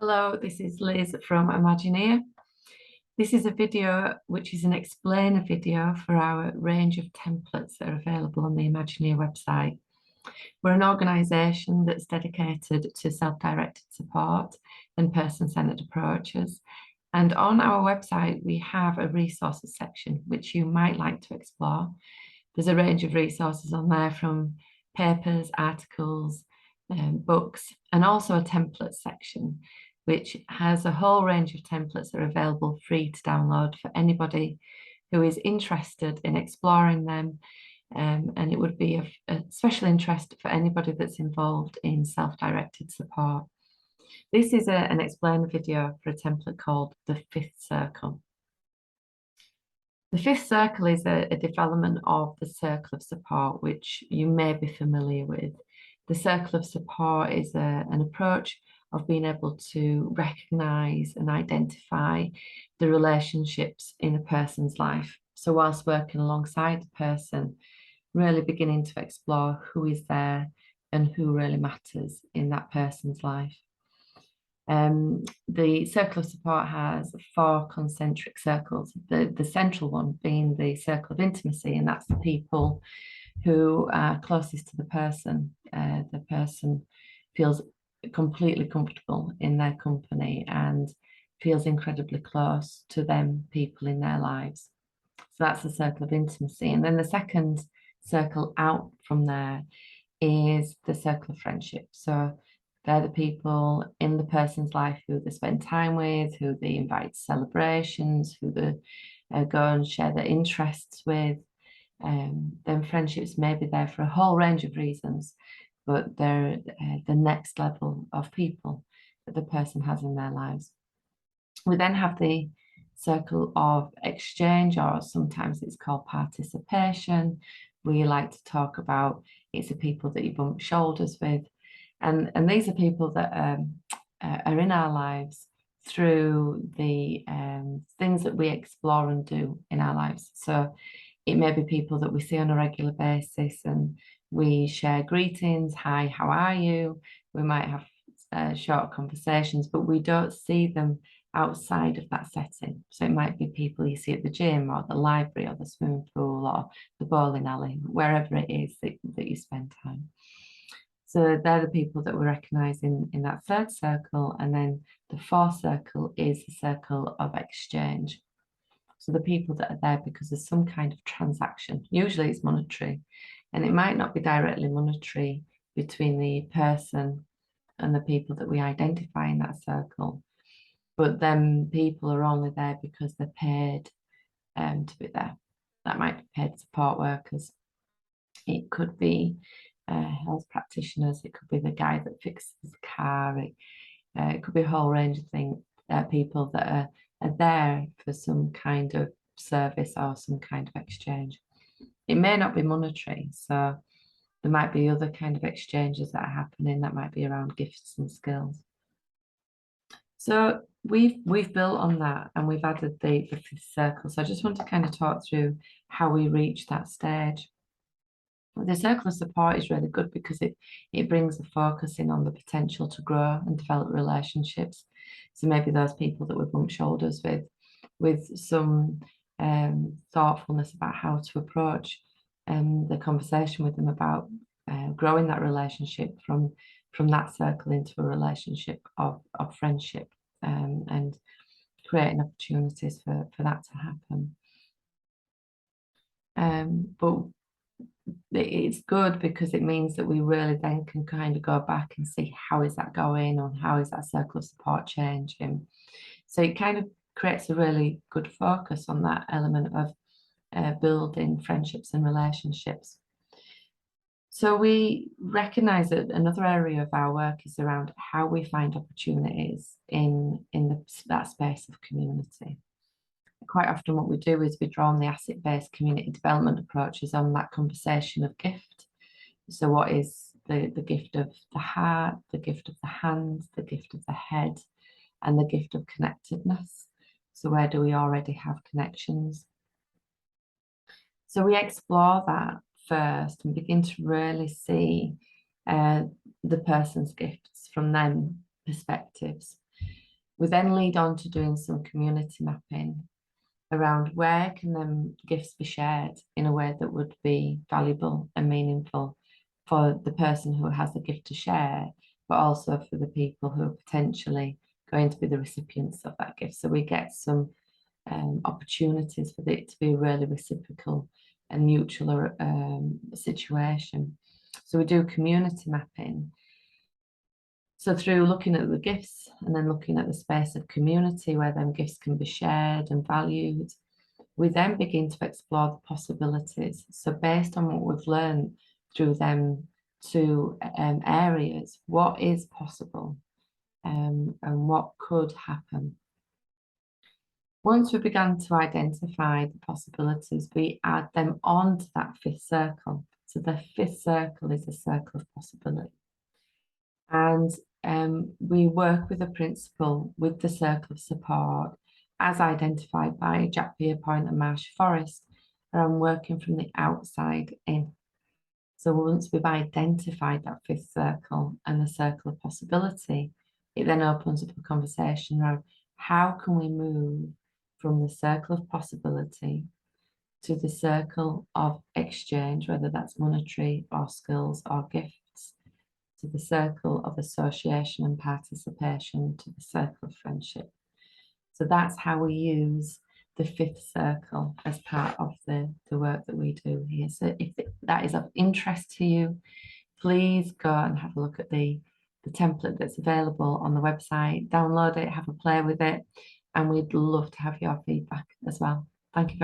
Hello, this is Liz from Imagineer. This is a video which is an explainer video for our range of templates that are available on the Imagineer website. We're an organisation that's dedicated to self-directed support and person-centred approaches. And on our website, we have a resources section which you might like to explore. There's a range of resources on there from papers, articles, books, and also a template section, which has a whole range of templates that are available free to download for anybody who is interested in exploring them. And it would be of a special interest for anybody that's involved in self-directed support. This is an explainer video for a template called the Fifth Circle. The fifth circle is a development of the circle of support, which you may be familiar with. The circle of support is an approach of being able to recognise and identify the relationships in a person's life. So whilst working alongside the person, really beginning to explore who is there and who really matters in that person's life. The circle of support has 4 concentric circles, the central one being the circle of intimacy, and that's the people who are closest to the person. The person feels completely comfortable in their company and feels incredibly close to them people in their lives. So that's the circle of intimacy. And then the second circle out from there is the circle of friendship. So they're the people in the person's life who they spend time with, who they invite to celebrations, who they go and share their interests with. Then friendships may be there for a whole range of reasons, but they're the next level of people that the person has in their lives. We then have the circle of exchange, or sometimes it's called participation. We like to talk about it's the people that you bump shoulders with. And these are people that are in our lives through the things that we explore and do in our lives. So it may be people that we see on a regular basis and we share greetings. Hi, how are you? We might have short conversations, but we don't see them outside of that setting. So it might be people you see at the gym or the library or the swimming pool or the bowling alley, wherever it is that you spend time. So they're the people that we recognise in that third circle. And then the fourth circle is the circle of exchange. So the people that are there because there's some kind of transaction. Usually it's monetary, and it might not be directly monetary between the person and the people that we identify in that circle. But then people are only there because they're paid to be there. That might be paid support workers. It could be health practitioners. It could be the guy that fixes the car. It could be a whole range of things. People that are there for some kind of service or some kind of exchange. It may not be monetary, so there might be other kind of exchanges that are happening that might be around gifts and skills. So we've built on that, and we've added the fifth circle. So I just want to kind of talk through how we reach that stage. The circle of support is really good because it brings the focus in on the potential to grow and develop relationships. So maybe those people that we bump shoulders with some thoughtfulness about how to approach the conversation with them about growing that relationship from that circle into a relationship of friendship, and creating opportunities for that to happen. But it's good because it means that we really then can kind of go back and see how is that going, or how is that circle of support changing. So it kind of creates a really good focus on that element of building friendships and relationships. So we recognise that another area of our work is around how we find opportunities in that space of community. Quite often what we do is we draw on the asset-based community development approaches on that conversation of gift. So what is the gift of the heart, the gift of the hand, the gift of the head, and the gift of connectedness? So where do we already have connections? So we explore that first and begin to really see the person's gifts from them perspectives. We then lead on to doing some community mapping around where can them gifts be shared in a way that would be valuable and meaningful for the person who has the gift to share, but also for the people who are potentially going to be the recipients of that gift. So we get some opportunities for it to be a really reciprocal and mutual situation. So we do community mapping. So through looking at the gifts and then looking at the space of community where them gifts can be shared and valued, we then begin to explore the possibilities. So based on what we've learned through them two areas, what is possible and what could happen? Once we began to identify the possibilities, we add them onto that fifth circle. So the fifth circle is a circle of possibility. And we work with a principle with the circle of support as identified by Jack Pierpoint and Marsh Forrest, around working from the outside in. So once we've identified that fifth circle and the circle of possibility, it then opens up a conversation around how can we move from the circle of possibility to the circle of exchange, whether that's monetary or skills or gifts, to the circle of association and participation, to the circle of friendship. So that's how we use the fifth circle as part of the work that we do here. So if that is of interest to you, please go and have a look at the template that's available on the website, download it, have a play with it, and we'd love to have your feedback as well. Thank you very much.